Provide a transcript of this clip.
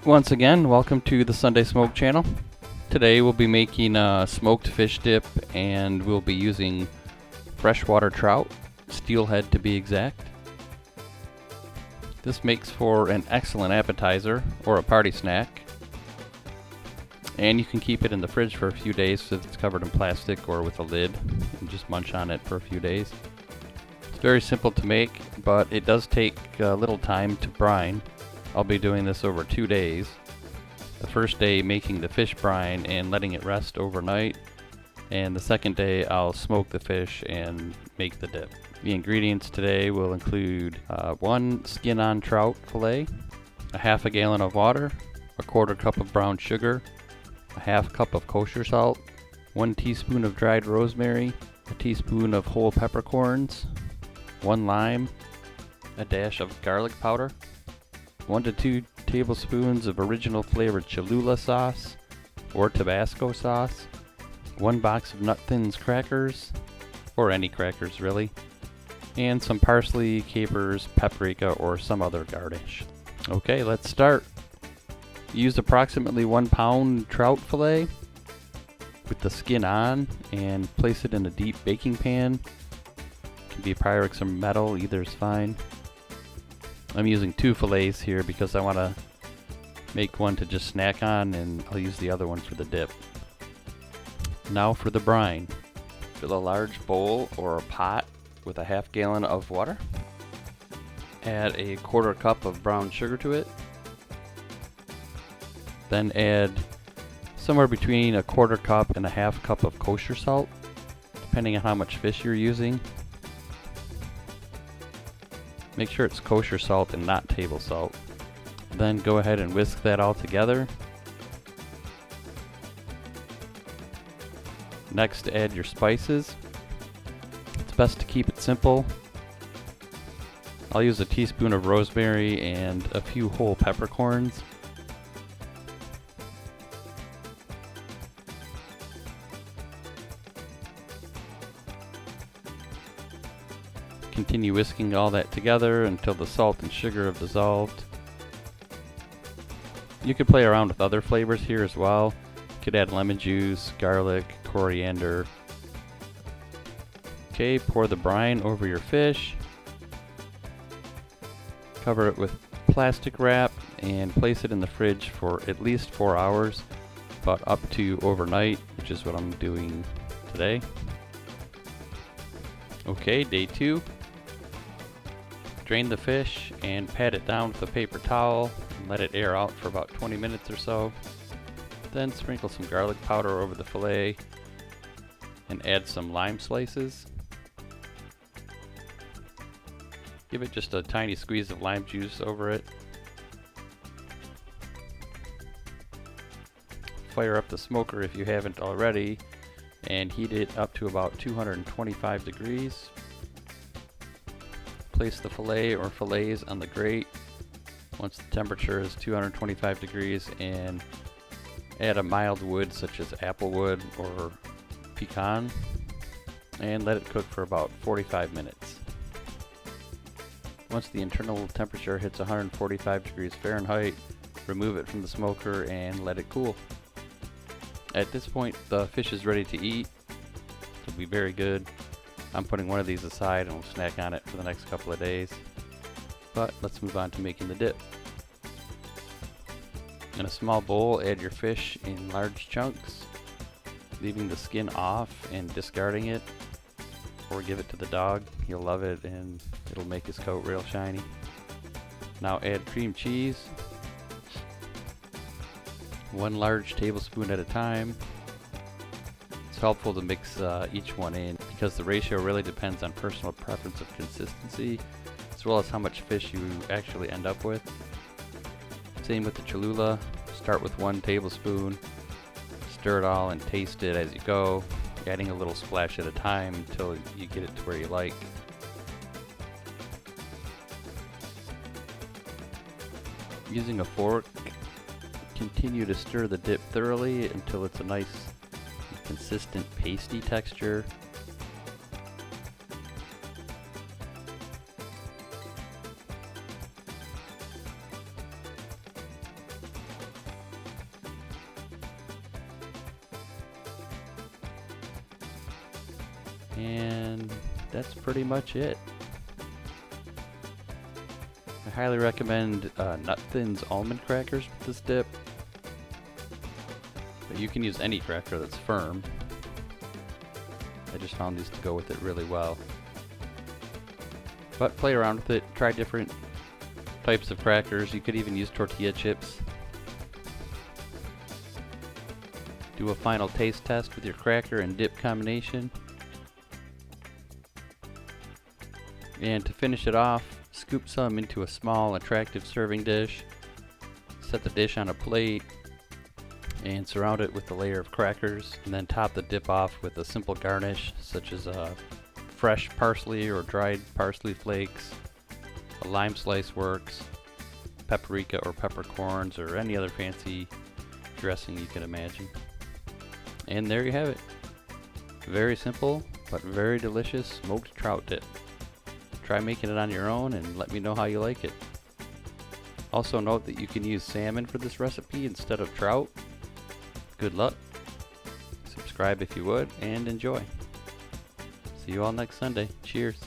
Once again, welcome to the Sunday Smoke channel. Today we'll be making a smoked fish dip, and we'll be using freshwater trout, steelhead to be exact. This makes for an excellent appetizer or a party snack, and you can keep it in the fridge for a few days if it's covered in plastic or with a lid, and just munch on it for a few days. It's very simple to make, but it does take a little time to brine. I'll be doing this over 2 days. The first day making the fish brine and letting it rest overnight, and the second day I'll smoke the fish and make the dip. The ingredients today will include 1 skin-on trout fillet, a half a gallon of water, a 1/4 cup of brown sugar, a 1/2 cup of kosher salt, 1 teaspoon of dried rosemary, a teaspoon of whole peppercorns, 1 lime, a dash of garlic powder, 1 to 2 tablespoons of original flavored Cholula sauce or Tabasco sauce, 1 box of Nut Thins crackers, or any crackers really, and some parsley, capers, paprika, or some other garnish. Okay, let's start. Use approximately 1 pound trout fillet with the skin on and place it in a deep baking pan. It can be Pyrex or metal, either is fine. I'm using 2 fillets here because I want to make one to just snack on, and I'll use the other one for the dip. Now for the brine. Fill a large bowl or a pot with a 1/2 gallon of water. Add a 1/4 cup of brown sugar to it. Then add somewhere between a 1/4 cup and a 1/2 cup of kosher salt, depending on how much fish you're using. Make sure it's kosher salt and not table salt. Then go ahead and whisk that all together. Next, add your spices. It's best to keep it simple. I'll use a teaspoon of rosemary and a few whole peppercorns. Continue whisking all that together until the salt and sugar have dissolved. You could play around with other flavors here as well. You could add lemon juice, garlic, coriander. Okay, pour the brine over your fish. Cover it with plastic wrap and place it in the fridge for at least 4 hours, but up to overnight, which is what I'm doing today. Okay, day 2. Drain the fish and pat it down with a paper towel and let it air out for about 20 minutes or so. Then sprinkle some garlic powder over the fillet and add some lime slices. Give it just a tiny squeeze of lime juice over it. Fire up the smoker if you haven't already and heat it up to about 225 degrees. Place the fillet or fillets on the grate once the temperature is 225 degrees, and add a mild wood such as apple wood or pecan and let it cook for about 45 minutes. Once the internal temperature hits 145 degrees Fahrenheit, remove it from the smoker and let it cool. At this point, the fish is ready to eat. It'll be very good. I'm putting one of these aside and we'll snack on it for the next couple of days. But let's move on to making the dip. In a small bowl, add your fish in large chunks, leaving the skin off and discarding it, or give it to the dog. He'll love it and it'll make his coat real shiny. Now add cream cheese, 1 large tablespoon at a time. It's helpful to mix each one in because the ratio really depends on personal preference of consistency, as well as how much fish you actually end up with. Same with the Cholula. Start with 1 tablespoon, stir it all and taste it as you go, adding a little splash at a time until you get it to where you like. Using a fork, continue to stir the dip thoroughly until it's a nice consistent pasty texture. And that's pretty much it. I highly recommend Nut Thins almond crackers with this dip. But you can use any cracker that's firm. I just found these to go with it really well. But play around with it, try different types of crackers. You could even use tortilla chips. Do a final taste test with your cracker and dip combination. And to finish it off, scoop some into a small, attractive serving dish. Set the dish on a plate and surround it with a layer of crackers, and then top the dip off with a simple garnish such as fresh parsley or dried parsley flakes. A lime slice works, paprika or peppercorns, or any other fancy dressing you can imagine. And there you have it. Very simple but very delicious smoked trout dip. Try making it on your own and let me know how you like it. Also note that you can use salmon for this recipe instead of trout. Good luck. Subscribe if you would, and enjoy. See you all next Sunday. Cheers.